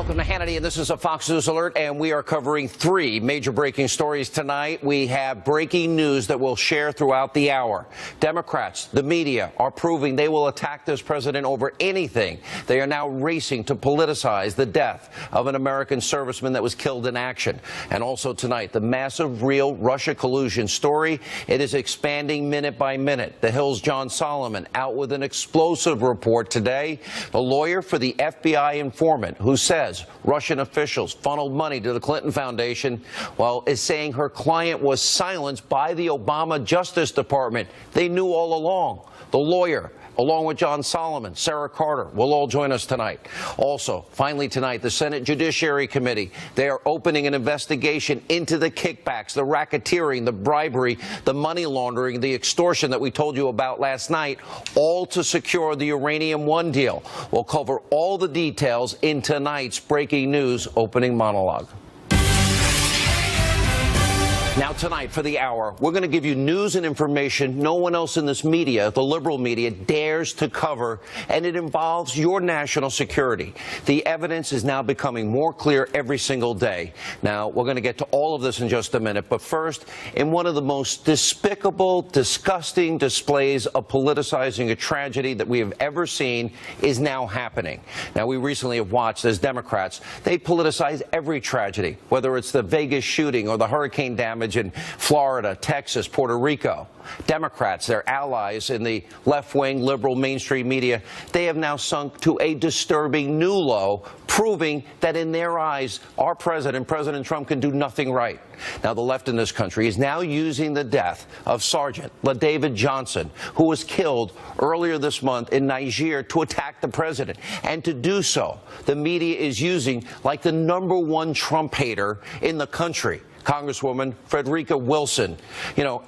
Welcome to Hannity, and this is a Fox News Alert, and we are covering three major breaking stories tonight. We have breaking news that we'll share throughout the hour. Democrats, the media, are proving they will attack this president over anything. They are now racing to politicize the death of an American serviceman that was killed in action. And also tonight, the massive real Russia collusion story. It is expanding minute by minute. The Hill's John Solomon out with an explosive report today. The lawyer for the FBI informant who says Russian officials funneled money to the Clinton Foundation, while is saying her client was silenced by the Obama Justice Department. They knew all along. The lawyer, along with John Solomon, Sarah Carter, will all join us tonight. Also, finally tonight, the Senate Judiciary Committee, they are opening an investigation into the kickbacks, the racketeering, the bribery, the money laundering, the extortion that we told you about last night, all to secure the Uranium One deal. We'll cover all the details in tonight's breaking news opening monologue. Now tonight, for the hour, we're going to give you news and information no one else in this media, the liberal media, dares to cover, and it involves your national security. The evidence is now becoming more clear every single day. Now, we're going to get to all of this in just a minute, but first, in one of the most despicable, disgusting displays of politicizing a tragedy that we have ever seen is now happening. Now, we recently have watched as Democrats, they politicize every tragedy, whether it's the Vegas shooting or the hurricane damage in Florida, Texas, Puerto Rico. Democrats, their allies in the left-wing liberal mainstream media, they have now sunk to a disturbing new low, proving that in their eyes, our president, President Trump, can do nothing right. Now, the left in this country is now using the death of Sergeant LaDavid Johnson, who was killed earlier this month in Niger, to attack the president. And to do so, the media is using like the #1 Trump hater in the country, Congresswoman Frederica Wilson,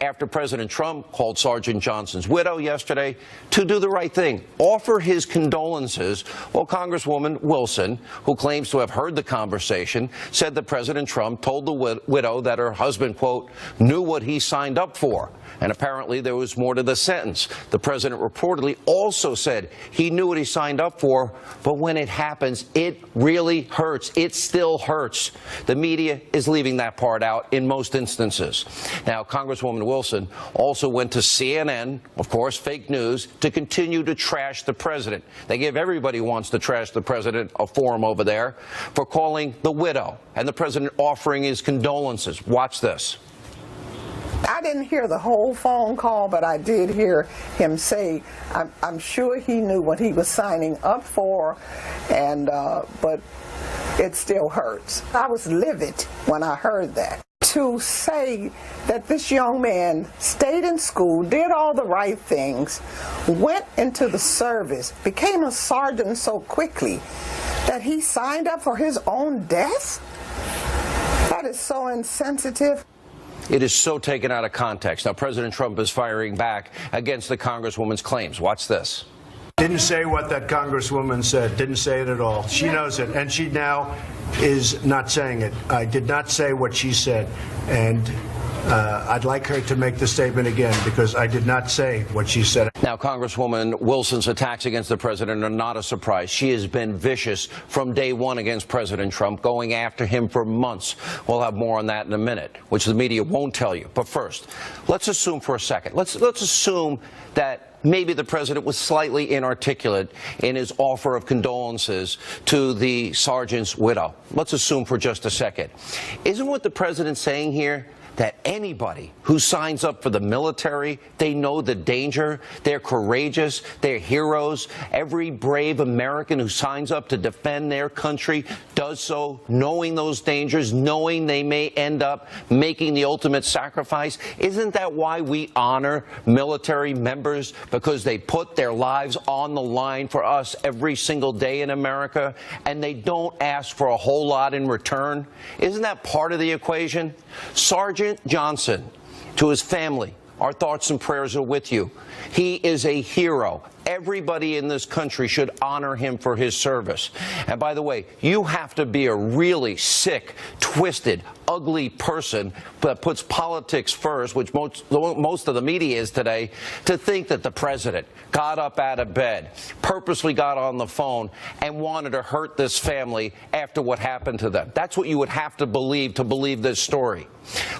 after President Trump called Sergeant Johnson's widow yesterday to do the right thing, offer his condolences. Well, Congresswoman Wilson, who claims to have heard the conversation, said that President Trump told the widow that her husband, quote, knew what he signed up for. And apparently there was more to the sentence. The president reportedly also said he knew what he signed up for, but when it happens, it really hurts. It still hurts. The media is leaving that part out in most instances. Now, Congresswoman Wilson also went to CNN, of course, fake news, to continue to trash the president. They give everybody who wants to trash the president a forum over there for calling the widow and the president offering his condolences. Watch this. I didn't hear the whole phone call, but I did hear him say, I'm sure he knew what he was signing up for, and but it still hurts. I was livid when I heard that. To say that this young man stayed in school, did all the right things, went into the service, became a sergeant so quickly that he signed up for his own death? That is so insensitive. It is so taken out of context. Now, President Trump is firing back against the Congresswoman's claims. Watch this. Didn't say what that Congresswoman said. Didn't say it at all. She knows it, and she now is not saying it. I did not say what she said, and I'd like her to make the statement again, because I did not say what she said. Now, Congresswoman Wilson's attacks against the president are not a surprise. She has been vicious from day one against President Trump, going after him for months. We'll have more on that in a minute, which the media won't tell you. But first, let's assume for a second, let's assume that maybe the president was slightly inarticulate in his offer of condolences to the sergeant's widow. Let's assume for just a second. Isn't what the president's saying here that anybody who signs up for the military, they know the danger, they're courageous, they're heroes. Every brave American who signs up to defend their country does so knowing those dangers, knowing they may end up making the ultimate sacrifice. Isn't that why we honor military members? Because they put their lives on the line for us every single day in America, and they don't ask for a whole lot in return? Isn't that part of the equation? Sergeant Johnson, to his family, our thoughts and prayers are with you. He is a hero. Everybody in this country should honor him for his service. And by the way, you have to be a really sick, twisted, ugly person that puts politics first, which most of the media is today, to think that the president got up out of bed, purposely got on the phone, and wanted to hurt this family after what happened to them. That's what you would have to believe this story.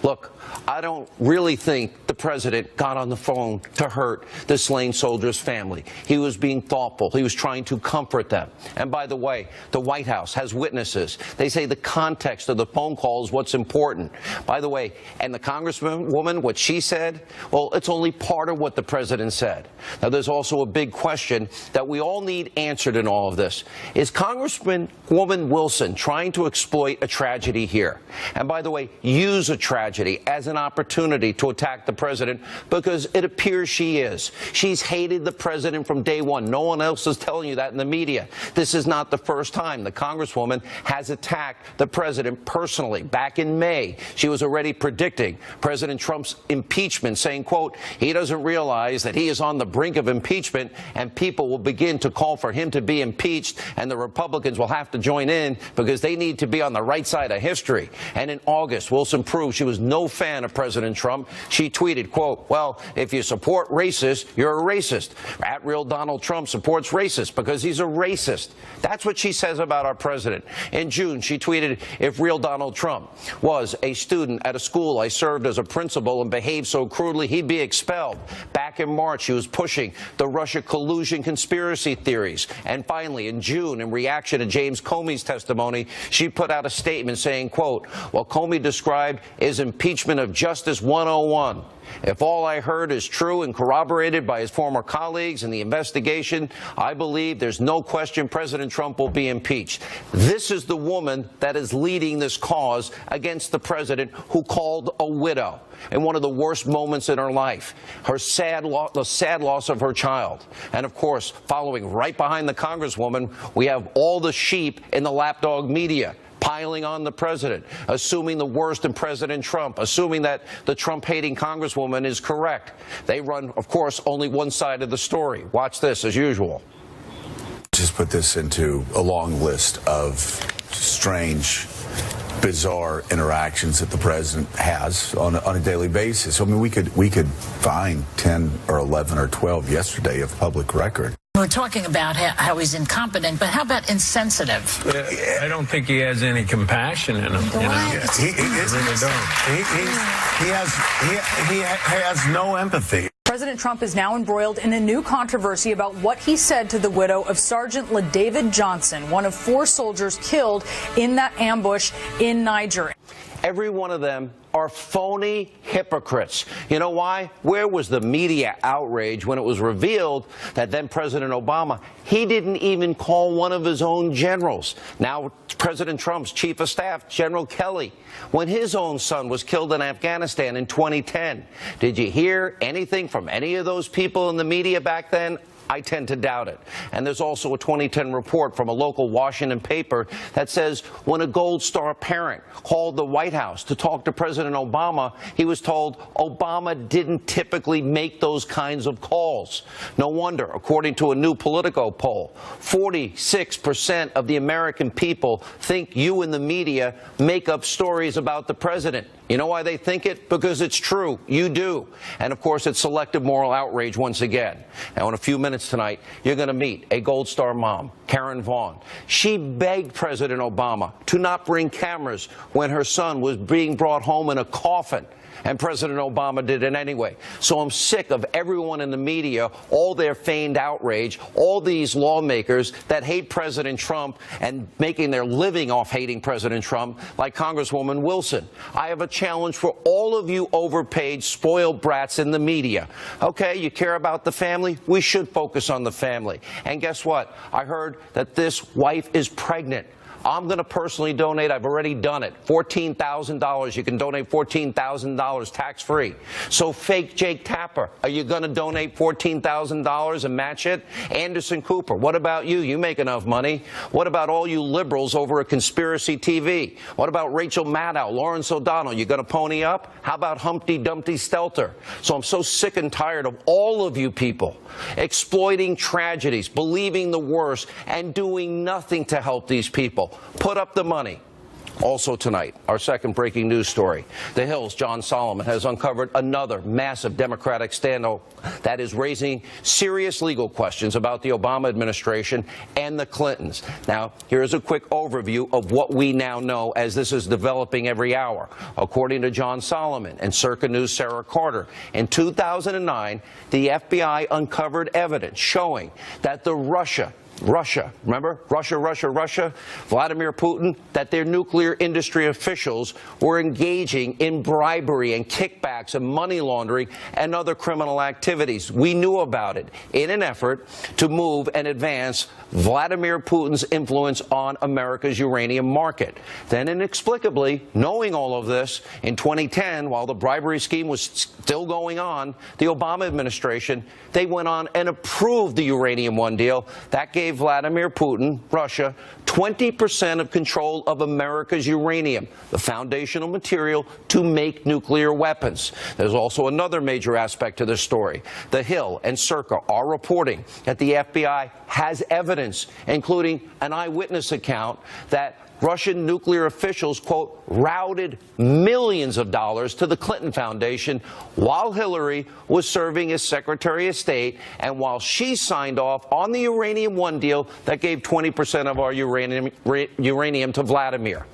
Look, I don't really think the president got on the phone to hurt the slain soldiers' family. He was being thoughtful. He was trying to comfort them. And by the way, the White House has witnesses. They say the context of the phone call is what's important. By the way, and the congresswoman, what she said, well, it's only part of what the president said. Now, there's also a big question that we all need answered in all of this. Is Congresswoman Wilson trying to exploit a tragedy here? And by the way, use a tragedy as an opportunity to attack the president, because it appears she is. She's hated the president from day one. No one else is telling you that in the media. This is not the first time the congresswoman has attacked the president personally. Back in May, she was already predicting President Trump's impeachment, saying, quote, he doesn't realize that he is on the brink of impeachment and people will begin to call for him to be impeached, and the Republicans will have to join in because they need to be on the right side of history. And in August, Wilson proved she was no fan of President Trump. She tweeted, quote, well, if you support racists, you're a racist. At real Donald Trump supports racists because he's a racist. That's what she says about our president. In June, she tweeted, if real Donald Trump was a student at a school I served as a principal and behaved so crudely, he'd be expelled. Back in March, she was pushing the Russia collusion conspiracy theories. And finally, in June, in reaction to James Comey's testimony, she put out a statement saying, quote, what Comey described is impeachment of Justice 101. If all I heard is true and corroborated by his former colleagues in the investigation, I believe there's no question President Trump will be impeached. This is the woman that is leading this cause against the president, who called a widow in one of the worst moments in her life, the sad loss of her child. And of course, following right behind the congresswoman, we have all the sheep in the lapdog media piling on the president, assuming the worst in President Trump, assuming that the Trump-hating congresswoman is correct. They run, of course, only one side of the story. Watch this, as usual. Just put this into a long list of strange, bizarre interactions that the president has on a daily basis. I mean, we could find 10 or 11 or 12 yesterday of public record. We're talking about how he's incompetent, but how about insensitive? I don't think he has any compassion in him. You know? He really don't. He has no empathy. President Trump is now embroiled in a new controversy about what he said to the widow of Sergeant LaDavid Johnson, one of 4 soldiers killed in that ambush in Niger. Every one of them are phony hypocrites. You know why? Where was the media outrage when it was revealed that then President Obama, he didn't even call one of his own generals, now President Trump's chief of staff, General Kelly, when his own son was killed in Afghanistan in 2010. Did you hear anything from any of those people in the media back then? I tend to doubt it. And there's also a 2010 report from a local Washington paper that says when a Gold Star parent called the White House to talk to President Obama, he was told Obama didn't typically make those kinds of calls. No wonder, according to a new Politico poll, 46% of the American people think you in the media make up stories about the president. You know why they think it? Because it's true. You do. And of course, it's selective moral outrage once again. Now, in a few minutes tonight, you're going to meet a Gold Star mom, Karen Vaughn. She begged President Obama to not bring cameras when her son was being brought home in a coffin. And President Obama did it anyway. So I'm sick of everyone in the media, all their feigned outrage, all these lawmakers that hate President Trump and making their living off hating President Trump, like Congresswoman Wilson. I have a challenge for all of you overpaid, spoiled brats in the media. Okay, you care about the family? We should focus on the family. And guess what? I heard that this wife is pregnant. I'm going to personally donate. I've already done it. $14,000. You can donate $14,000 tax-free. So fake Jake Tapper, are you going to donate $14,000 and match it? Anderson Cooper, what about you? You make enough money. What about all you liberals over at Conspiracy TV? What about Rachel Maddow, Lawrence O'Donnell? You going to pony up? How about Humpty Dumpty Stelter? So I'm so sick and tired of all of you people exploiting tragedies, believing the worst, and doing nothing to help these people. Put up the money. Also tonight, our second breaking news story. The Hill's John Solomon has uncovered another massive Democratic scandal that is raising serious legal questions about the Obama administration and the Clintons. Now, here's a quick overview of what we now know as this is developing every hour. According to John Solomon and Circa News' Sarah Carter, in 2009, the FBI uncovered evidence showing that remember? Russia, Vladimir Putin, that their nuclear industry officials were engaging in bribery and kickbacks and money laundering and other criminal activities. We knew about it in an effort to move and advance Vladimir Putin's influence on America's uranium market. Then inexplicably, knowing all of this, in 2010, while the bribery scheme was still going on, the Obama administration, they went on and approved the Uranium One deal. That gave Vladimir Putin, Russia, 20% of control of America's uranium, the foundational material to make nuclear weapons. There's also another major aspect to this story. The Hill and Circa are reporting that the FBI has evidence, including an eyewitness account, that Russian nuclear officials, quote, routed millions of dollars to the Clinton Foundation while Hillary was serving as Secretary of State and while she signed off on the Uranium One deal that gave 20% of our uranium to Vladimir.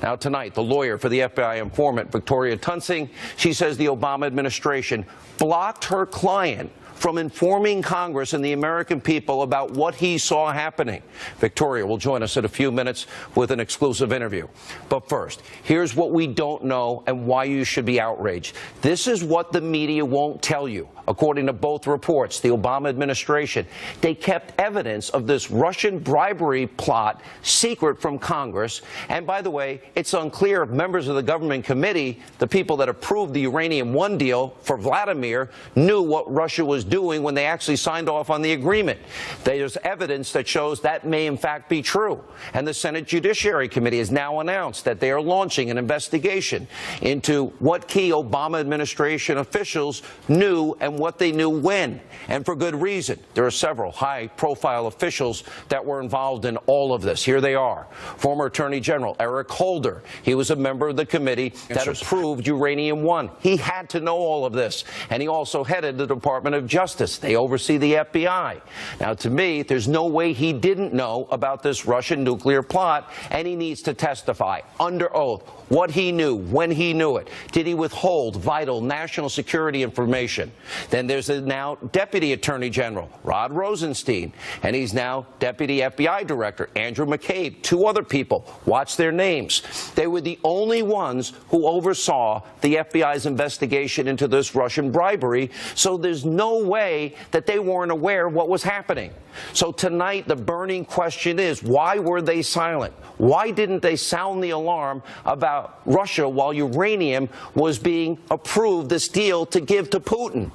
Now, tonight, the lawyer for the FBI informant, Victoria Tunsing, she says the Obama administration blocked her client from informing Congress and the American people about what he saw happening. Victoria will join us in a few minutes with an exclusive interview. But first, here's what we don't know and why you should be outraged. This is what the media won't tell you. According to both reports, the Obama administration, they kept evidence of this Russian bribery plot secret from Congress. And by the way, it's unclear if members of the government committee, the people that approved the Uranium One deal for Vladimir, knew what Russia was doing when they actually signed off on the agreement. There's evidence that shows that may in fact be true. And the Senate Judiciary Committee has now announced that they are launching an investigation into what key Obama administration officials knew and what they knew when, and for good reason. There are several high-profile officials that were involved in all of this. Here they are. Former Attorney General Eric Holder. He was a member of the committee that approved Uranium One. He had to know all of this. And he also headed the Department of Justice. They oversee the FBI. Now, to me, there's no way he didn't know about this Russian nuclear plot, and he needs to testify under oath what he knew, when he knew it. Did he withhold vital national security information? Then there's a now Deputy Attorney General, Rod Rosenstein, and he's now Deputy FBI Director, Andrew McCabe. Two other people. Watch their names. They were the only ones who oversaw the FBI's investigation into this Russian bribery, so there's no way that they weren't aware of what was happening. So tonight, the burning question is, why were they silent? Why didn't they sound the alarm about Russia while uranium was being approved, this deal to give to Putin?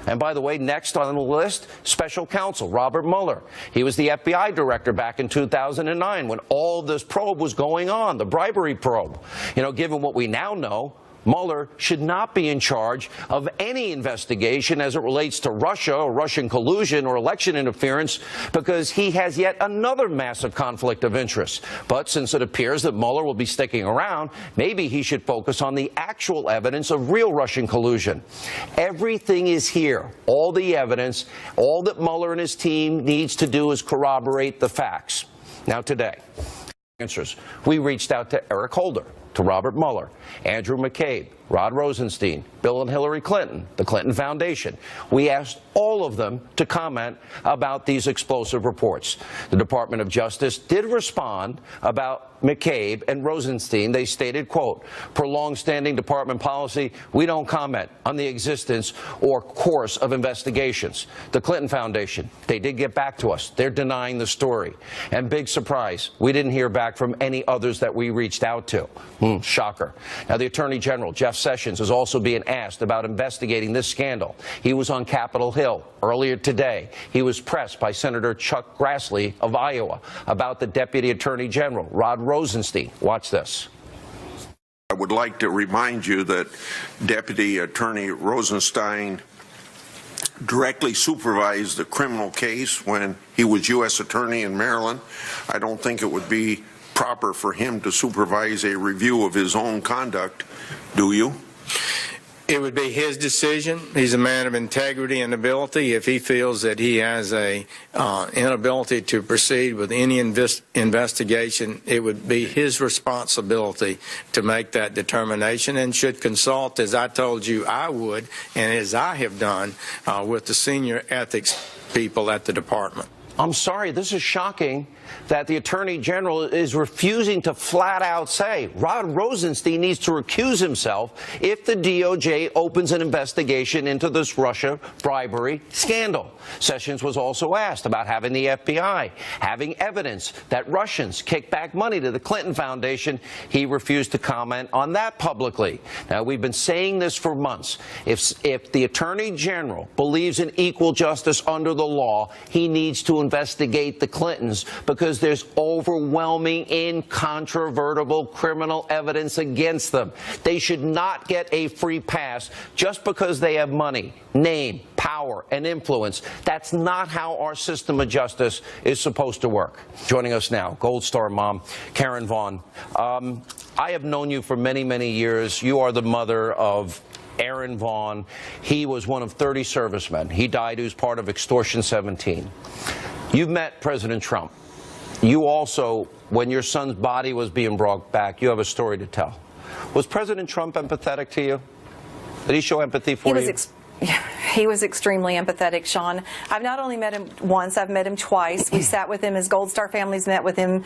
And by the way, next on the list, Special Counsel Robert Mueller. He was the FBI director back in 2009 when all this probe was going on, the bribery probe. You know, given what we now know, Mueller should not be in charge of any investigation as it relates to Russia or Russian collusion or election interference because he has yet another massive conflict of interest. But since it appears that Mueller will be sticking around, maybe he should focus on the actual evidence of real Russian collusion. Everything is here, all the evidence. All that Mueller and his team needs to do is corroborate the facts. Now today, answers. We reached out to Eric Holder, to Robert Mueller, Andrew McCabe, Rod Rosenstein, Bill and Hillary Clinton, the Clinton Foundation. We asked all of them to comment about these explosive reports. The Department of Justice did respond about McCabe and Rosenstein. They stated, quote, per long-standing department policy, we don't comment on the existence or course of investigations. The Clinton Foundation, they did get back to us. They're denying the story. And big surprise, we didn't hear back from any others that we reached out to. Shocker. Now, the Attorney General, Jeff Sessions, is also being asked about investigating this scandal. He was on Capitol Hill earlier today. He was pressed by Senator Chuck Grassley of Iowa about the Deputy Attorney General, Rod Rosenstein. Watch this. I would like to remind you that Deputy Attorney Rosenstein directly supervised the criminal case when he was U.S. Attorney in Maryland. I don't think it would be proper for him to supervise a review of his own conduct, do you? It would be his decision. He's a man of integrity and ability. If he feels that he has a inability to proceed with any investigation, it would be his responsibility to make that determination, and should consult, as I told you I would, and as I have done, with the senior ethics people at the department. I'm sorry, this is shocking that the Attorney General is refusing to flat out say Rod Rosenstein needs to recuse himself if the DOJ opens an investigation into this Russia bribery scandal. Sessions was also asked about having the FBI having evidence that Russians kicked back money to the Clinton Foundation. He refused to comment on that publicly. Now, we've been saying this for months. If the Attorney General believes in equal justice under the law, he needs to investigate the Clintons, because there's overwhelming, incontrovertible criminal evidence against them. They should not get a free pass just because they have money, name, power, and influence. That's not how our system of justice is supposed to work. Joining us now, Gold Star mom, Karen Vaughn. I have known you for many, many years. You are the mother of Aaron Vaughn. He was one of 30 servicemen. He died. He was part of Extortion 17. You've met President Trump. You also, when your son's body was being brought back, you have a story to tell. Was President Trump empathetic to you? Did he show empathy for you? He was extremely empathetic, Sean. I've not only met him once, I've met him twice. We sat with him, his Gold Star families met with him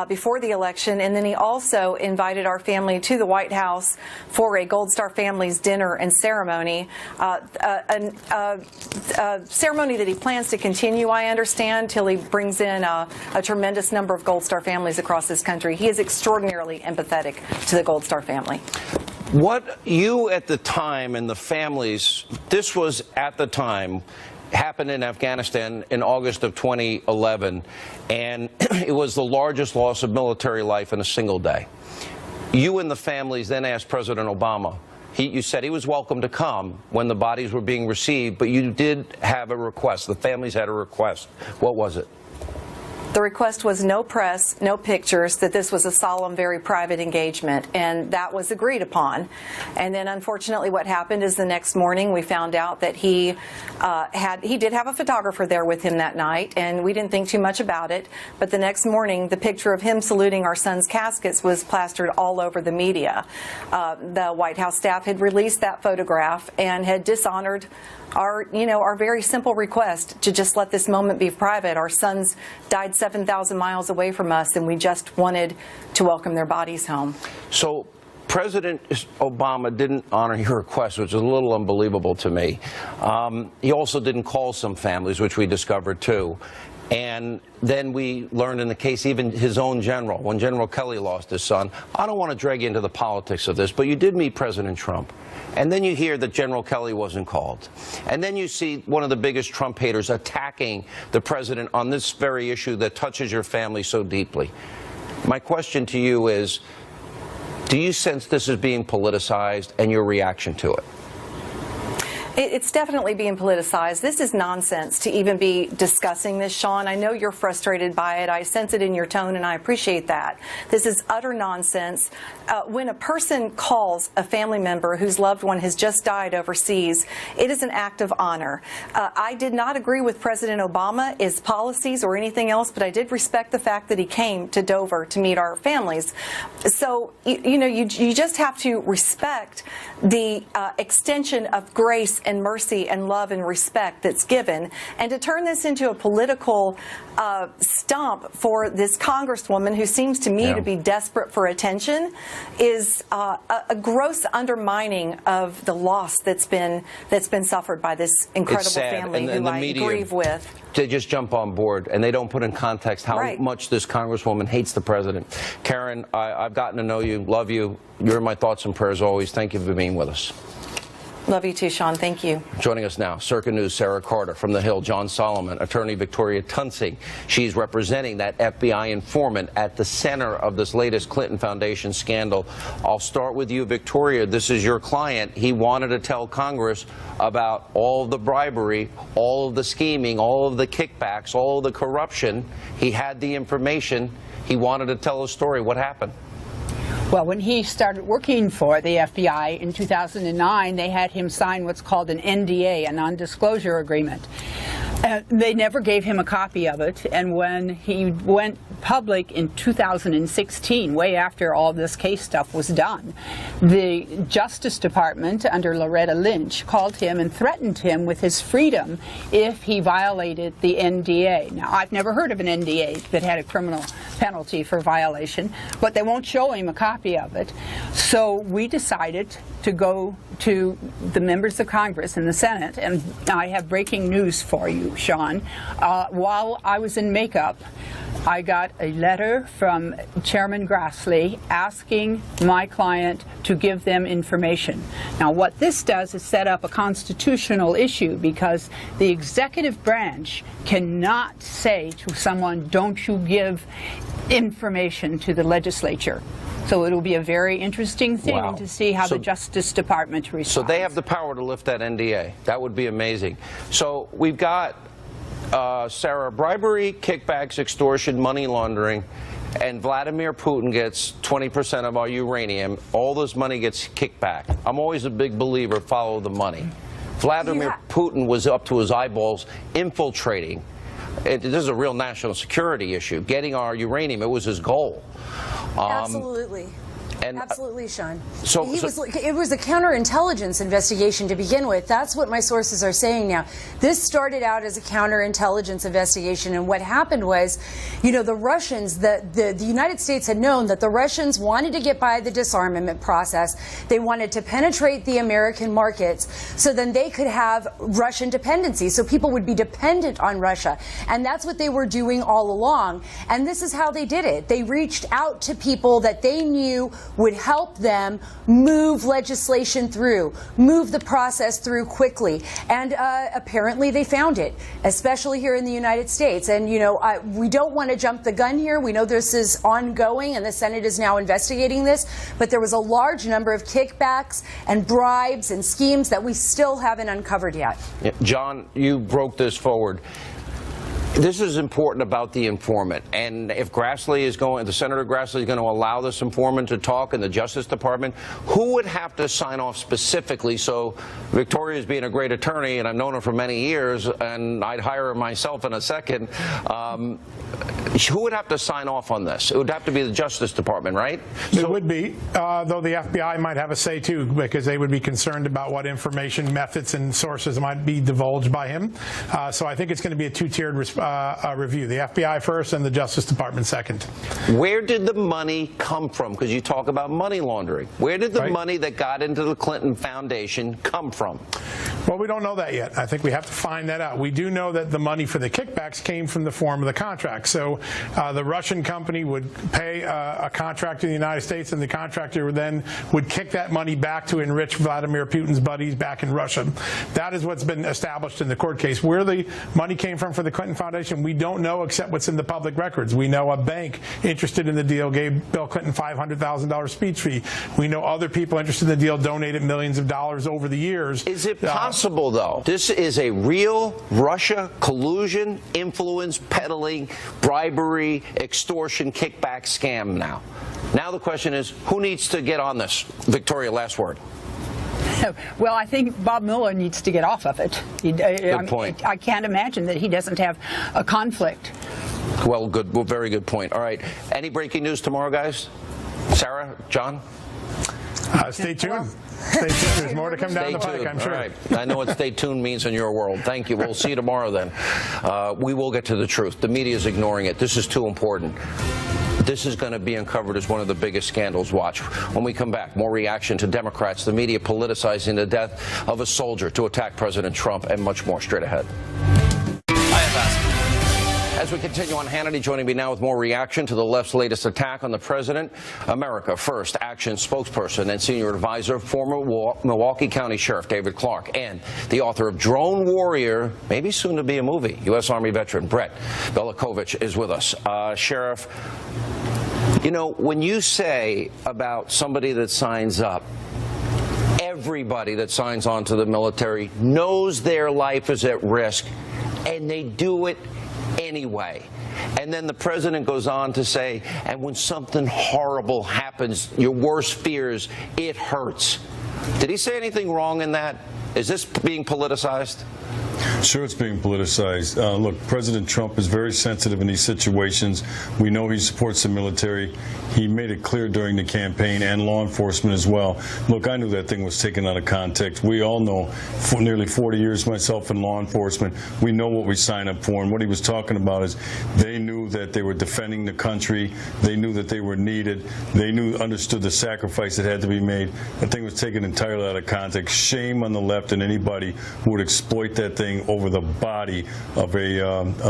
before the election, and then he also invited our family to the White House for a Gold Star families dinner and ceremony, a ceremony that he plans to continue, I understand, till he brings in a tremendous number of Gold Star families across this country. He is extraordinarily empathetic to the Gold Star family. What you at the time and the families, this was at the time, happened in Afghanistan in August of 2011, and it was the largest loss of military life in a single day. You and the families then asked President Obama. You said he was welcome to come when the bodies were being received, but you did have a request. The families had a request. What was it? The request was no press, no pictures, that this was a solemn, very private engagement, and that was agreed upon. And then, unfortunately, what happened is the next morning we found out that he did have a photographer there with him that night, and we didn't think too much about it. But the next morning, the picture of him saluting our son's caskets was plastered all over the media. The White House staff had released that photograph and had dishonored our very simple request to just let this moment be private. Our sons died 7,000 miles away from us, and we just wanted to welcome their bodies home. So President Obama didn't honor your request, which is a little unbelievable to me. He also didn't call some families, which we discovered too. And then we learned in the case, even his own general, when General Kelly lost his son. I don't want to drag you into the politics of this, but you did meet President Trump. And then you hear that General Kelly wasn't called. And then you see one of the biggest Trump haters attacking the president on this very issue that touches your family so deeply. My question to you is, do you sense this is being politicized, and your reaction to it? It's definitely being politicized. This is nonsense to even be discussing this, Sean. I know you're frustrated by it. I sense it in your tone, and I appreciate that. This is utter nonsense. When a person calls a family member whose loved one has just died overseas, it is an act of honor. I did not agree with President Obama, his policies, or anything else, but I did respect the fact that he came to Dover to meet our families. So, you just have to respect the extension of grace and mercy and love and respect that's given, and to turn this into a political stump for this congresswoman who seems to me to be desperate for attention is a gross undermining of the loss that's been suffered by this incredible family who I grieve with. They just jump on board and they don't put in context how much this congresswoman hates the president. Karen, I've gotten to know you, love you. You're in my thoughts and prayers always. Thank you for being with us. Love you too, Sean. Thank you. Joining us now, Circa News' Sarah Carter. From the Hill, John Solomon, attorney Victoria Tunsing. She's representing that FBI informant at the center of this latest Clinton Foundation scandal. I'll start with you, Victoria. This is your client. He wanted to tell Congress about all of the bribery, all of the scheming, all of the kickbacks, all of the corruption. He had the information. He wanted to tell a story. What happened? Well, when he started working for the FBI in 2009, they had him sign what's called an NDA, a non-disclosure agreement. They never gave him a copy of it, and when he went public in 2016, way after all this case stuff was done, the Justice Department under Loretta Lynch called him and threatened him with his freedom if he violated the NDA. Now, I've never heard of an NDA that had a criminal penalty for violation, but they won't show him a copy of it. So we decided to go to the members of Congress and the Senate, and I have breaking news for you, Sean. While I was in makeup, I got a letter from Chairman Grassley asking my client to give them information. Now, what this does is set up a constitutional issue, because the executive branch cannot say to someone, don't you give information to the legislature. So it'll be a very interesting thing to see how the Justice Department responds. So they have the power to lift that NDA. That would be amazing. So we've got, Sarah, bribery, kickbacks, extortion, money laundering, and Vladimir Putin gets 20% of our uranium. All this money gets kicked back. I'm always a big believer, follow the money. Vladimir Putin was up to his eyeballs infiltrating. This is a real national security issue. Getting our uranium, it was his goal. Absolutely. And, absolutely, Sean. It was a counterintelligence investigation to begin with. That's what my sources are saying now. This started out as a counterintelligence investigation, and what happened was, the Russians, the United States had known that the Russians wanted to get by the disarmament process. They wanted to penetrate the American markets so then they could have Russian dependency, so people would be dependent on Russia. And that's what they were doing all along. And this is how they did it. They reached out to people that they knew would help them move legislation through, move the process through quickly. And apparently they found it, especially here in the United States. And, we don't want to jump the gun here. We know this is ongoing and the Senate is now investigating this. But there was a large number of kickbacks and bribes and schemes that we still haven't uncovered yet. Yeah, John, you broke this forward. This is important about the informant, and if Grassley is going, the Senator Grassley is going to allow this informant to talk in the Justice Department, who would have to sign off specifically? So Victoria is being a great attorney, and I've known her for many years, and I'd hire her myself in a second. Who would have to sign off on this? It would have to be the Justice Department, right? It would be, though the FBI might have a say too, because they would be concerned about what information, methods, and sources might be divulged by him. So I think it's going to be a two-tiered review. The FBI first and the Justice Department second. Where did the money come from? Because you talk about money laundering. Where did the money that got into the Clinton Foundation come from? Well, we don't know that yet. I think we have to find that out. We do know that the money for the kickbacks came from the form of the contract. So the Russian company would pay a contractor in the United States, and the contractor then would kick that money back to enrich Vladimir Putin's buddies back in Russia. That is what's been established in the court case. Where the money came from for the Clinton Foundation, we don't know except what's in the public records. We know a bank interested in the deal gave Bill Clinton $500,000 speech fee. We know other people interested in the deal donated millions of dollars over the years. Is it possible possible, though. This is a real Russia collusion, influence, peddling, bribery, extortion, kickback scam now. Now the question is, who needs to get on this? Victoria, last word. Well, I think Bob Mueller needs to get off of it. Good point. I can't imagine that he doesn't have a conflict. Well, good. Well, very good point. All right. Any breaking news tomorrow, guys? Sarah, John? Stay tuned. Stay tuned. There's more to come down the pike, I'm sure. All right. I know what stay tuned means in your world. Thank you. We'll see you tomorrow then. We will get to the truth. The media is ignoring it. This is too important. This is going to be uncovered as one of the biggest scandals. Watch. When we come back, more reaction to Democrats, the media politicizing the death of a soldier to attack President Trump, and much more straight ahead. As we continue on Hannity, joining me now with more reaction to the left's latest attack on the president, America First Action spokesperson and senior advisor, former Milwaukee County Sheriff David Clark, and the author of Drone Warrior, maybe soon to be a movie, U.S. Army veteran Brett Belikovich is with us. Sheriff, you know, when you say about somebody that signs up, everybody that signs on to the military knows their life is at risk, and they do it anyway. And then the president goes on to say, and when something horrible happens, your worst fears, it hurts. Did he say anything wrong in that? Is this being politicized? Sure, it's being politicized. Look, President Trump is very sensitive in these situations. We know he supports the military. He made it clear during the campaign, and law enforcement as well. Look, I knew that thing was taken out of context. We all know, for nearly 40 years myself in law enforcement, we know what we sign up for. And what he was talking about is they knew that they were defending the country. They knew that they were needed. They understood the sacrifice that had to be made. That thing was taken entirely out of context. Shame on the left and anybody who would exploit that thing over the body of a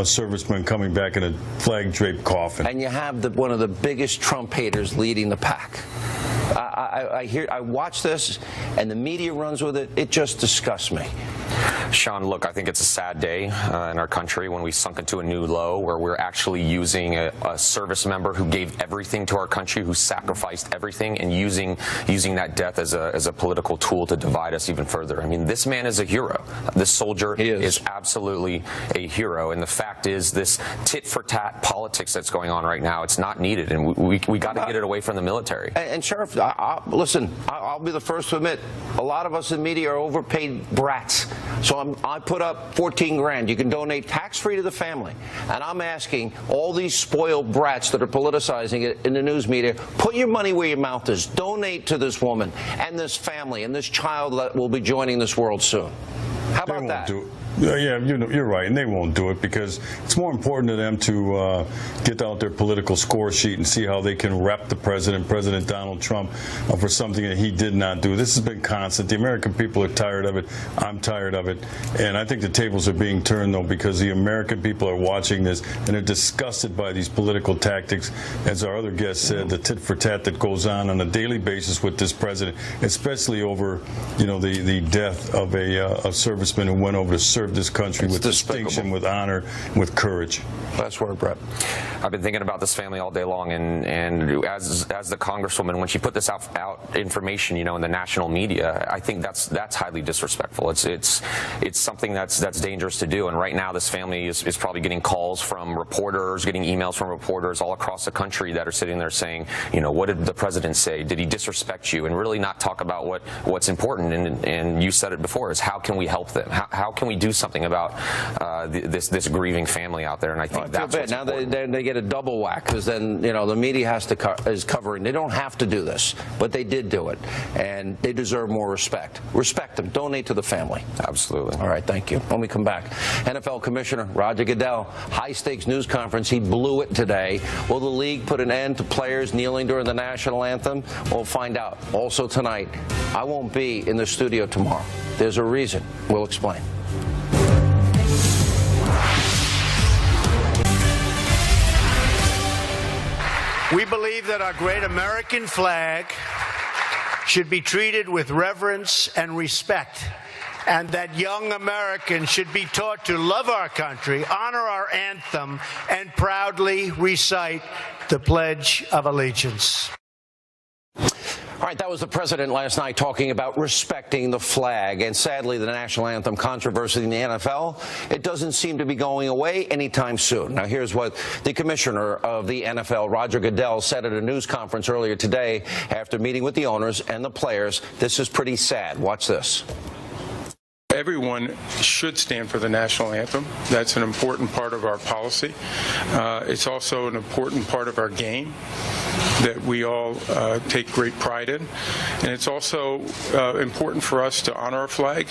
serviceman coming back in a flag-draped coffin. And you have one of the biggest Trump haters leading the pack. I watch this, and the media runs with it. It just disgusts me. Sean, look, I think it's a sad day in our country when we sunk into a new low where we're actually using a service member who gave everything to our country, who sacrificed everything, and using that death as a political tool to divide us even further. I mean, this man is a hero. This soldier is absolutely a hero. And the fact is, this tit-for-tat politics that's going on right now, it's not needed, and we got to get it away from the military. And Sheriff, listen, I'll be the first to admit, a lot of us in media are overpaid brats. So I put up 14 grand. You can donate tax-free to the family. And I'm asking all these spoiled brats that are politicizing it in the news media, put your money where your mouth is. Donate to this woman and this family and this child that will be joining this world soon. How about that? Yeah, you're right, and they won't do it because it's more important to them to get out their political score sheet and see how they can rep the President Donald Trump, for something that he did not do. This has been constant. The American people are tired of it. I'm tired of it. And I think the tables are being turned, though, because the American people are watching this and are disgusted by these political tactics. As our other guest said, the tit-for-tat that goes on a daily basis with this president, especially over, the death of a serviceman who went over to serve this country with distinction, with honor, with courage. Last word, Brett. I've been thinking about this family all day long, and as the Congresswoman, when she put this out information, in the national media, I think that's highly disrespectful. It's something that's dangerous to do. And right now, this family is probably getting calls from reporters, getting emails from reporters all across the country that are sitting there saying, what did the president say? Did he disrespect you? And really not talk about what's important. And you said it before, is how can we help them? How can we do something about this grieving family out there? And I think that's what's important. Now they get a double whack because then the media is covering. They don't have to do this, but they did do it, and they deserve more respect. Respect them. Donate to the family. Absolutely. All right. Thank you. When we come back, NFL Commissioner Roger Goodell, high stakes news conference. He blew it today. Will the league put an end to players kneeling during the national anthem? We'll find out. Also tonight, I won't be in the studio tomorrow. There's a reason. We'll explain. We believe that our great American flag should be treated with reverence and respect, and that young Americans should be taught to love our country, honor our anthem, and proudly recite the Pledge of Allegiance. All right, that was the president last night talking about respecting the flag. And sadly, the national anthem controversy in the NFL, it doesn't seem to be going away anytime soon. Now, here's what the commissioner of the NFL, Roger Goodell, said at a news conference earlier today after meeting with the owners and the players. This is pretty sad. Watch this. Everyone should stand for the national anthem. That's an important part of our policy. It's also an important part of our game that we all take great pride in. And it's also important for us to honor our flag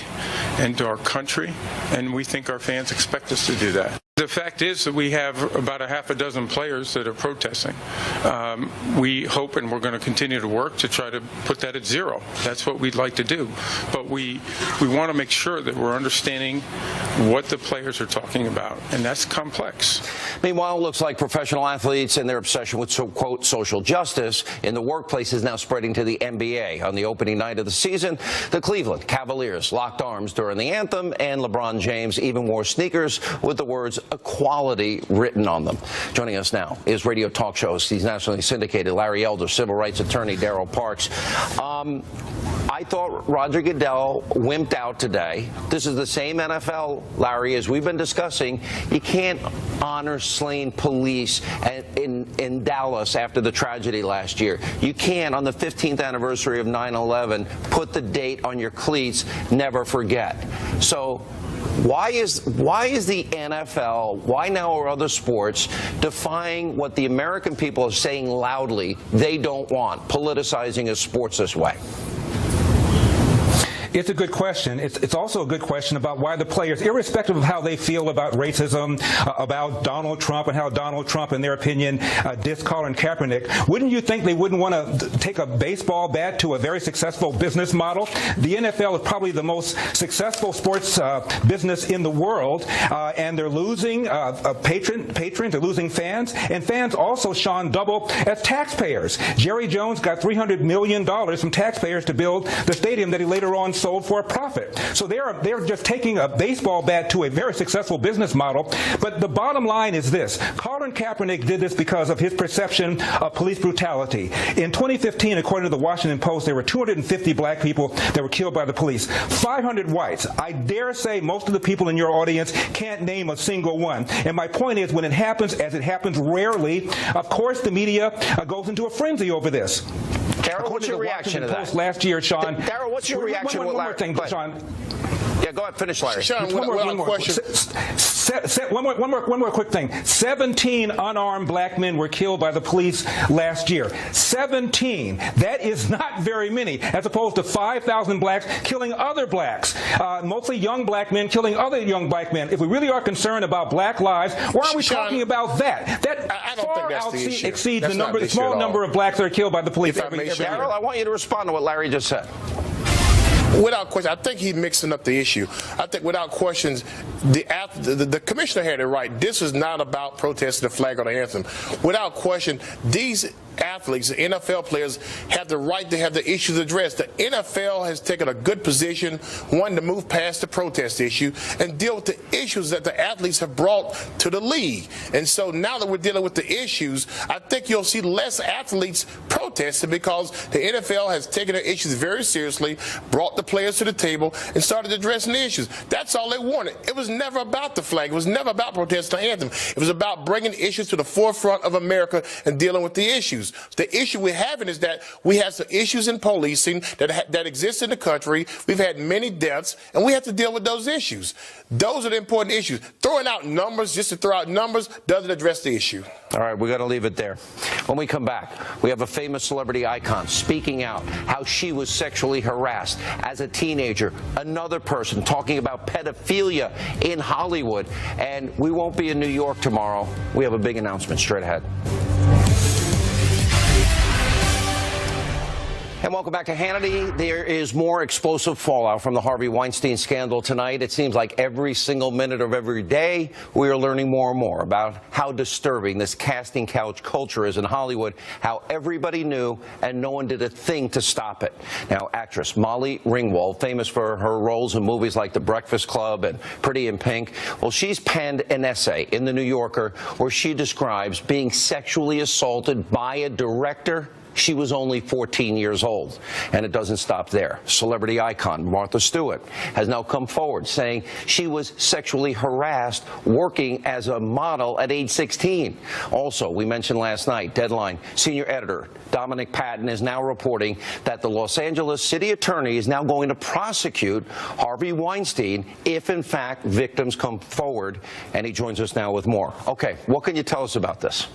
and to our country, and we think our fans expect us to do that. The fact is that we have about a half a dozen players that are protesting. We hope and we're going to continue to work to try to put that at zero. That's what we'd like to do. But we want to make sure that we're understanding what the players are talking about, and that's complex. Meanwhile, it looks like professional athletes and their obsession with, quote, social justice in the workplace is now spreading to the NBA. On the opening night of the season, the Cleveland Cavaliers locked arms during the anthem, and LeBron James even wore sneakers with the words equality written on them. Joining us now is radio talk show host, he's nationally syndicated, Larry Elder, civil rights attorney Darryl Parks. I thought Roger Goodell wimped out today. This is the same NFL, Larry, as we've been discussing. You can't honor slain police in Dallas after the tragedy last year. You can't, on the 15th anniversary of 9/11, put the date on your cleats, never forget. So why is the NFL, why now or other sports, defying what the American people are saying loudly they don't want, politicizing a sports this way? It's a good question. It's also a good question about why the players, irrespective of how they feel about racism, about Donald Trump and how Donald Trump, in their opinion, dissed Colin Kaepernick, wouldn't you think they wouldn't want to take a baseball bat to a very successful business model? The NFL is probably the most successful sports business in the world, and they're losing patrons, they're losing fans, and fans also, Sean, double as taxpayers. Jerry Jones got $300 million from taxpayers to build the stadium that he later on sold for a profit. So they're just taking a baseball bat to a very successful business model. But the bottom line is this. Colin Kaepernick did this because of his perception of police brutality. In 2015, according to the Washington Post, there were 250 black people that were killed by the police, 500 whites. I dare say most of the people in your audience can't name a single one. And my point is, when it happens, as it happens rarely, of course the media goes into a frenzy over this. Darryl, what's your reaction to that? Last year, Sean. Darryl, what's your reaction? One more thing, Sean. Yeah, go ahead. Finish, Larry. Sean, one more question. One more quick thing. 17 unarmed black men were killed by the police last year. 17. That is not very many, as opposed to 5,000 blacks killing other blacks. Mostly young black men killing other young black men. If we really are concerned about black lives, why aren't we talking about that? That far exceeds the small number of blacks that are killed by the police every year. Darryl, I want you to respond to what Larry just said. Without question, I think he's mixing up the issue. I think without questions, the commissioner had it right. This is not about protesting the flag or the anthem. Without question, these athletes, the NFL players, have the right to have the issues addressed. The NFL has taken a good position, one, to move past the protest issue and deal with the issues that the athletes have brought to the league. And so now that we're dealing with the issues, I think you'll see less athletes protesting because the NFL has taken the issues very seriously, brought the players to the table, and started addressing the issues. That's all they wanted. It was never about the flag. It was never about protesting the anthem. It was about bringing issues to the forefront of America and dealing with the issues. The issue we're having is that we have some issues in policing that exist in the country. We've had many deaths, and we have to deal with those issues. Those are the important issues. Throwing out numbers just to throw out numbers doesn't address the issue. All right, we got to leave it there. When we come back, we have a famous celebrity icon speaking out how she was sexually harassed as a teenager. Another person talking about pedophilia in Hollywood. And we won't be in New York tomorrow. We have a big announcement straight ahead. And welcome back to Hannity. There is more explosive fallout from the Harvey Weinstein scandal tonight. It seems like every single minute of every day, we are learning more and more about how disturbing this casting couch culture is in Hollywood, how everybody knew and no one did a thing to stop it. Now, actress Molly Ringwald, famous for her roles in movies like The Breakfast Club and Pretty in Pink, well, she's penned an essay in The New Yorker where she describes being sexually assaulted by a director she was only 14 years old. And it doesn't stop there. Celebrity icon Martha Stewart has now come forward saying she was sexually harassed working as a model at age 16. Also, we mentioned last night, Deadline senior editor Dominic Patton is now reporting that the Los Angeles city attorney is now going to prosecute Harvey Weinstein if, in fact, victims come forward. And he joins us now with more. Okay, what can you tell us about this?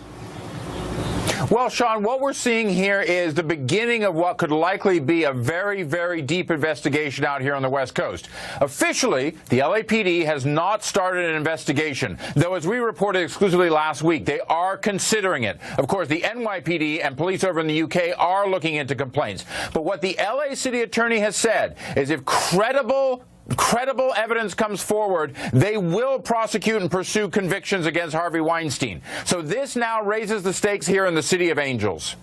Well, Sean, what we're seeing here is the beginning of what could likely be a very, very deep investigation out here on the West Coast. Officially, the LAPD has not started an investigation, though as we reported exclusively last week, they are considering it. Of course, the NYPD and police over in the UK are looking into complaints. But what the LA city attorney has said is if credible evidence comes forward, they will prosecute and pursue convictions against Harvey Weinstein. So this now raises the stakes here in the City of Angels.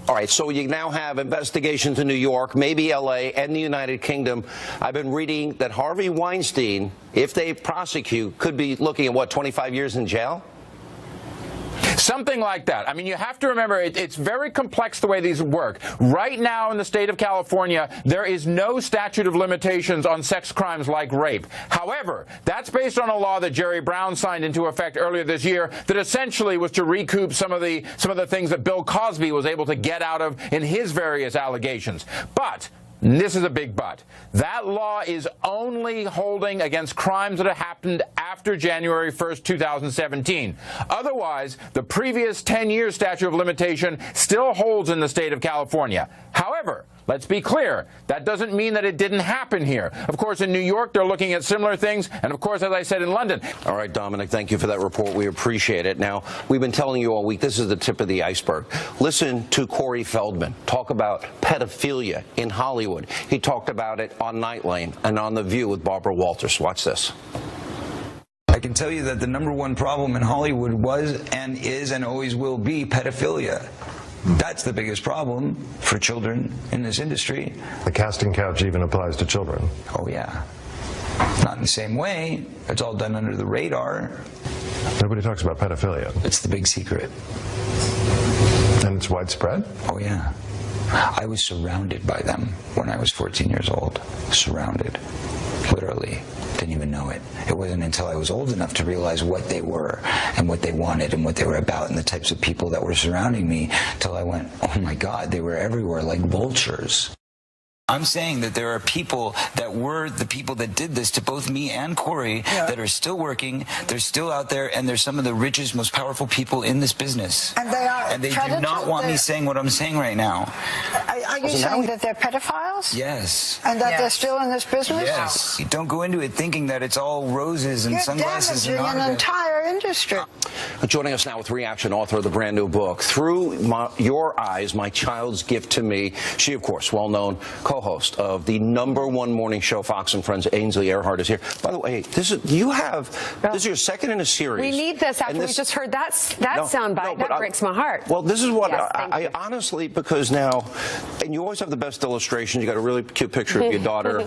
All right, so you now have investigations in New York, maybe L.A., and the United Kingdom. I've been reading that Harvey Weinstein, if they prosecute, could be looking at, what, 25 years in jail? Something like that. I mean, you have to remember, it's very complex the way these work. Right now in the state of California, there is no statute of limitations on sex crimes like rape. However, that's based on a law that Jerry Brown signed into effect earlier this year that essentially was to recoup some of the things that Bill Cosby was able to get out of in his various allegations. But this is a big but. That law is only holding against crimes that have happened after January 1st, 2017. Otherwise, the previous 10-year statute of limitation still holds in the state of California. However, let's be clear, that doesn't mean that it didn't happen here. Of course, in New York, they're looking at similar things, and of course, as I said, in London. All right, Dominic, thank you for that report. We appreciate it. Now, we've been telling you all week, this is the tip of the iceberg. Listen to Corey Feldman talk about pedophilia in Hollywood. He talked about it on Nightline and on The View with Barbara Walters. Watch this. I can tell you that the #1 problem in Hollywood was and is and always will be pedophilia. That's the biggest problem for children in this industry. The casting couch even applies to children. Oh, yeah. Not in the same way. It's all done under the radar. Nobody talks about pedophilia. It's the big secret. And it's widespread? Oh, yeah. I was surrounded by them when I was 14 years old. Surrounded. Literally. Didn't even know it. It wasn't until I was old enough to realize what they were and what they wanted and what they were about and the types of people that were surrounding me till I went, oh my God, they were everywhere like vultures. I'm saying that there are people that were the people that did this to both me and Corey that are still working, they're still out there, and they're some of the richest, most powerful people in this business. And they are. And they do not want me saying what I'm saying right now. Are you saying that they're pedophiles? Yes. And that they're still in this business? Yes. You don't go into it thinking that it's all roses and sunglasses and damaging an entire industry. Joining us now with reaction, author of the brand new book, Through Your Eyes, My Child's Gift to Me. She, of course, well-known co-host of the #1 morning show, Fox and Friends. Ainsley Earhardt is here. By the way, this is your second in a series. We need this after we just heard that soundbite. That breaks my heart. Well, this is what I honestly, because now, and you always have the best illustrations. You got a really cute picture of your daughter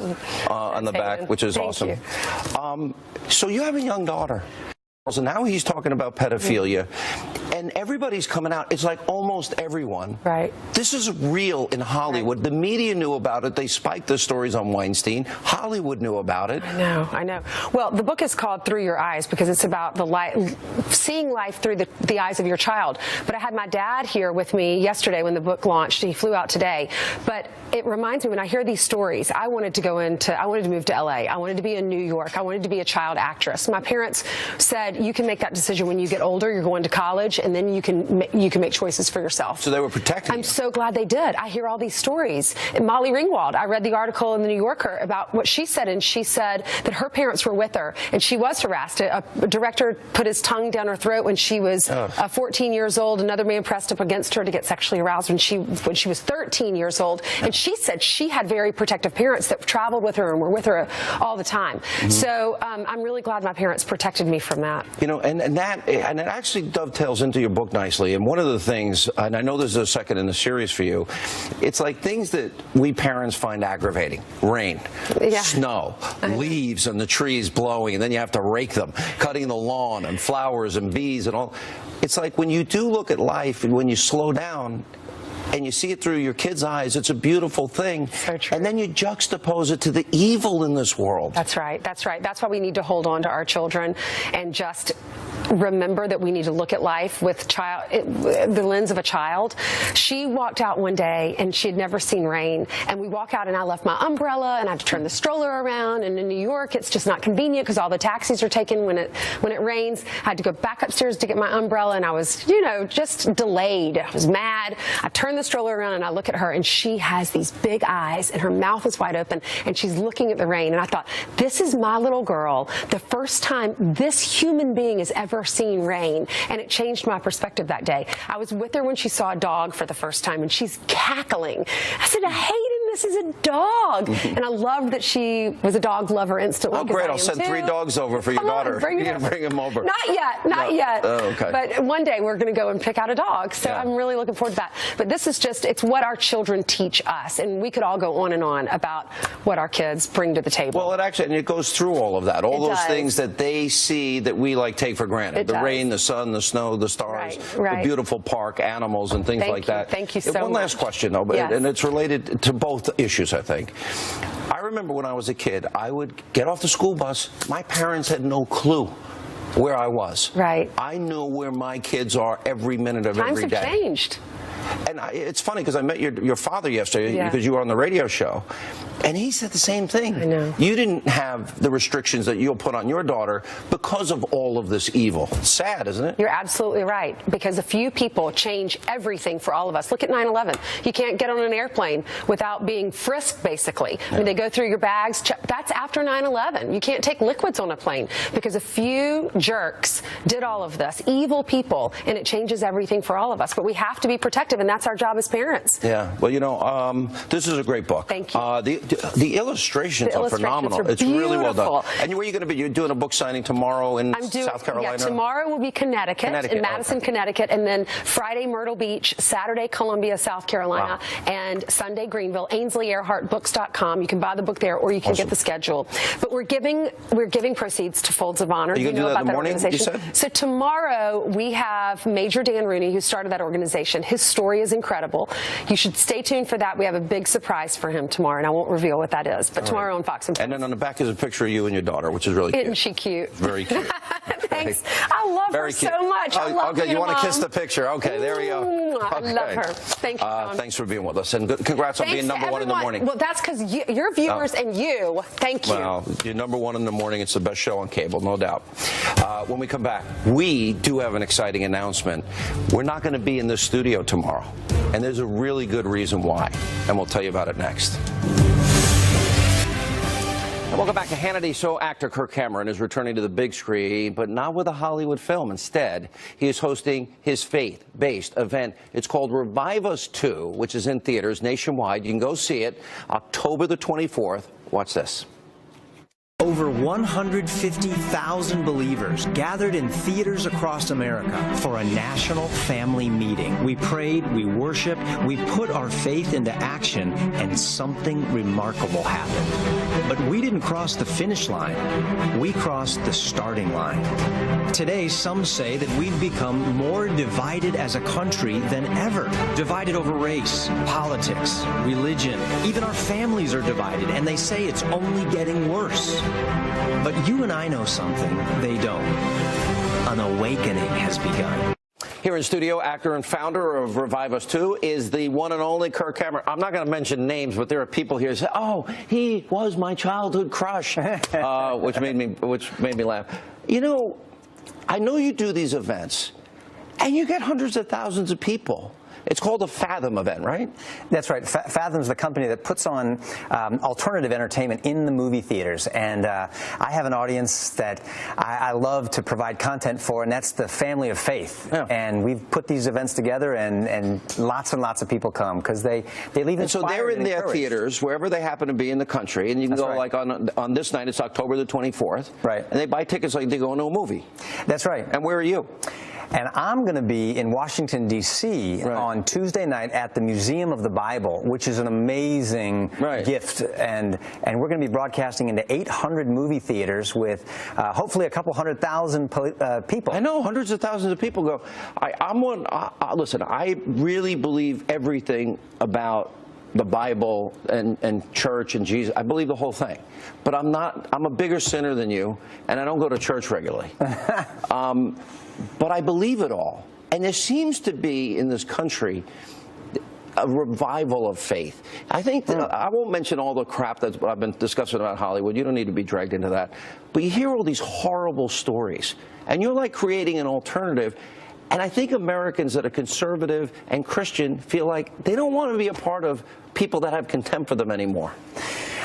on the back, which is awesome. So you have a young daughter. So now he's talking about pedophilia, and everybody's coming out. It's like almost everyone. Right. This is real in Hollywood. Right. The media knew about it. They spiked the stories on Weinstein. Hollywood knew about it. I know. Well, the book is called Through Your Eyes because it's about seeing life through the eyes of your child. But I had my dad here with me yesterday when the book launched. He flew out today. But it reminds me, when I hear these stories, I wanted to move to LA. I wanted to be in New York. I wanted to be a child actress. My parents said, you can make that decision when you get older. You're going to college, and then you can make choices for yourself. So they were protecting you. I'm so glad they did. I hear all these stories. And Molly Ringwald, I read the article in the New Yorker about what she said, and she said that her parents were with her, and she was harassed. A director put his tongue down her throat when she was 14 years old. Another man pressed up against her to get sexually aroused when she was 13 years old. And she said she had very protective parents that traveled with her and were with her all the time. Mm-hmm. So I'm really glad my parents protected me from that. You know, and it actually dovetails into your book nicely. And one of the things, and I know this is a second in the series for you, it's like things that we parents find aggravating. Rain, snow, leaves on the trees blowing, and then you have to rake them, cutting the lawn and flowers and bees and all. It's like when you do look at life and when you slow down, and you see it through your kids' eyes, it's a beautiful thing. So true. And then you juxtapose it to the evil in this world. That's right. That's right. That's why we need to hold on to our children and just remember that we need to look at life with the lens of a child. She walked out one day and she had never seen rain, and we walk out and I left my umbrella and I had to turn the stroller around, and in New York it's just not convenient because all the taxis are taken when it rains. I had to go back upstairs to get my umbrella, and I was, you know, just delayed. I was mad. I turned the stroller around and I look at her, and she has these big eyes and her mouth is wide open and she's looking at the rain, and I thought, this is my little girl, the first time this human being has ever seen rain, and it changed my perspective that day. I was with her when she saw a dog for the first time, and she's cackling. I said, Hayden, this is a dog. And I loved that she was a dog lover instantly. Oh, great. I'll send 3 dogs over for your daughter. Bring them over. Not yet. Not yet. Oh, okay. But one day we're going to go and pick out a dog. So I'm really looking forward to that. But this is just, it's what our children teach us. And we could all go on and on about what our kids bring to the table. Well, and it goes through all of that. All those things that they see that we take for granted. The rain, the sun, the snow, the stars, the beautiful park, animals, and things like that. Thank you so much. One last question, though, and it's related to both issues, I think. I remember when I was a kid, I would get off the school bus. My parents had no clue where I was. Right. I knew where my kids are every minute of every day. Times have changed. And it's funny because I met your father yesterday because you were on the radio show, and he said the same thing. I know. You didn't have the restrictions that you'll put on your daughter because of all of this evil. It's sad, isn't it? You're absolutely right, because a few people change everything for all of us. Look at 9/11. You can't get on an airplane without being frisked, basically. Yeah. I mean, they go through your bags. That's after 9/11. You can't take liquids on a plane because a few jerks did all of this, evil people, and it changes everything for all of us. But we have to be protective, and that's our job as parents. Yeah. Well, you know, this is a great book. Thank you. The illustrations are phenomenal. It's really well done. And where are you going to be? You're doing a book signing tomorrow in South Carolina? Yeah, tomorrow will be Connecticut, in Madison, Connecticut, and then Friday, Myrtle Beach, Saturday, Columbia, South Carolina, and Sunday, Greenville. AinsleyEarhartBooks.com. You can buy the book there, or you can get the schedule. But we're giving proceeds to Folds of Honor. Are you going to do that in the morning, you said? So tomorrow we have Major Dan Rooney, who started that organization. His story is incredible. You should stay tuned for that. We have a big surprise for him tomorrow, and I won't reveal what that is, but tomorrow on Fox and Friends. And then on the back is a picture of you and your daughter, which is really cute. Isn't she cute? Very cute. Thanks. I love her so much. I love okay, you want to Mom. kiss the picture? Okay, there we go. I love her. Thank you, Tom. Thanks for being with us, and congrats on being number 1 in the morning. Well, that's because your viewers and you. Thank you. Well, you're number 1 in the morning. It's the best show on cable, no doubt. When we come back, we do have an exciting announcement. We're not going to be in this studio tomorrow, and there's a really good reason why, and we'll tell you about it next. And welcome back to Hannity. So actor Kirk Cameron is returning to the big screen, but not with a Hollywood film. Instead, he is hosting his faith-based event. It's called Revive Us 2, which is in theaters nationwide. You can go see it October the 24th. Watch this. Over 150,000 believers gathered in theaters across America for a national family meeting. We prayed, we worshiped, we put our faith into action, and something remarkable happened. But we didn't cross the finish line. We crossed the starting line. Today, some say that we've become more divided as a country than ever. Divided over race, politics, religion. Even our families are divided, and they say it's only getting worse. But you and I know something they don't. An awakening has begun. Here in studio, actor and founder of Revive Us 2 is the one and only Kirk Cameron. I'm not going to mention names, but there are people here who say, "Oh, he was my childhood crush," which made me laugh. You know, I know you do these events, and you get hundreds of thousands of people. It's called a Fathom event, right? That's right. Fathom's the company that puts on alternative entertainment in the movie theaters. And I have an audience that I love to provide content for, and that's the family of faith. Yeah. And we've put these events together, and lots of people come because they leave inspired. And so they're in their theaters, wherever they happen to be in the country, and you can go like on this night, it's October the 24th. Right. And they buy tickets like they go into a movie. That's right. And where are you? And I'm going to be in Washington, D.C. on Tuesday night at the Museum of the Bible, which is an amazing gift. And we're going to be broadcasting into 800 movie theaters with hopefully a couple 100,000 people. I know hundreds of thousands of people go. Listen, I really believe everything about the Bible and church and Jesus. I believe the whole thing. But I'm a bigger sinner than you, and I don't go to church regularly. But I believe it all. And there seems to be in this country a revival of faith. I think that I won't mention all the crap that I've been discussing about Hollywood. You don't need to be dragged into that. But you hear all these horrible stories, and you're like creating an alternative. And I think Americans that are conservative and Christian feel like they don't want to be a part of people that have contempt for them anymore.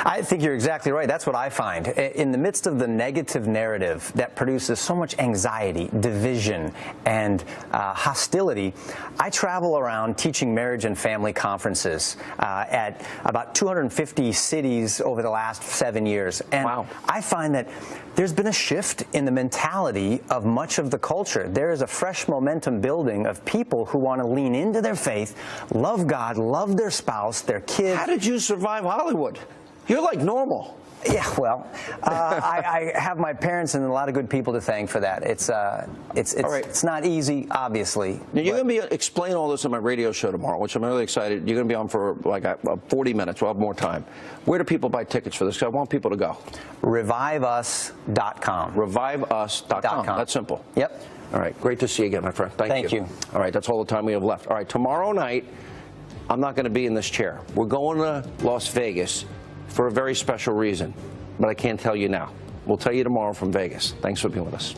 I think you're exactly right. That's what I find. In the midst of the negative narrative that produces so much anxiety, division, and hostility, I travel around teaching marriage and family conferences at about 250 cities over the last 7 years. And I find that there's been a shift in the mentality of much of the culture. There is a fresh momentum building of people who want to lean into their faith, love God, love their spouse, their kids. How did you survive Hollywood? You're like normal. Yeah, well, I have my parents and a lot of good people to thank for that. It's not easy, obviously. Now, you're going to be explain all this on my radio show tomorrow, which I'm really excited. You're going to be on for like 40 minutes. We'll have more time. Where do people buy tickets for this? Because I want people to go. ReviveUs.com. ReviveUs.com. That's simple. Yep. All right. Great to see you again, my friend. Thank you. All right. That's all the time we have left. All right. Tomorrow night, I'm not going to be in this chair. We're going to Las Vegas for a very special reason, but I can't tell you now. We'll tell you tomorrow from Vegas. Thanks for being with us.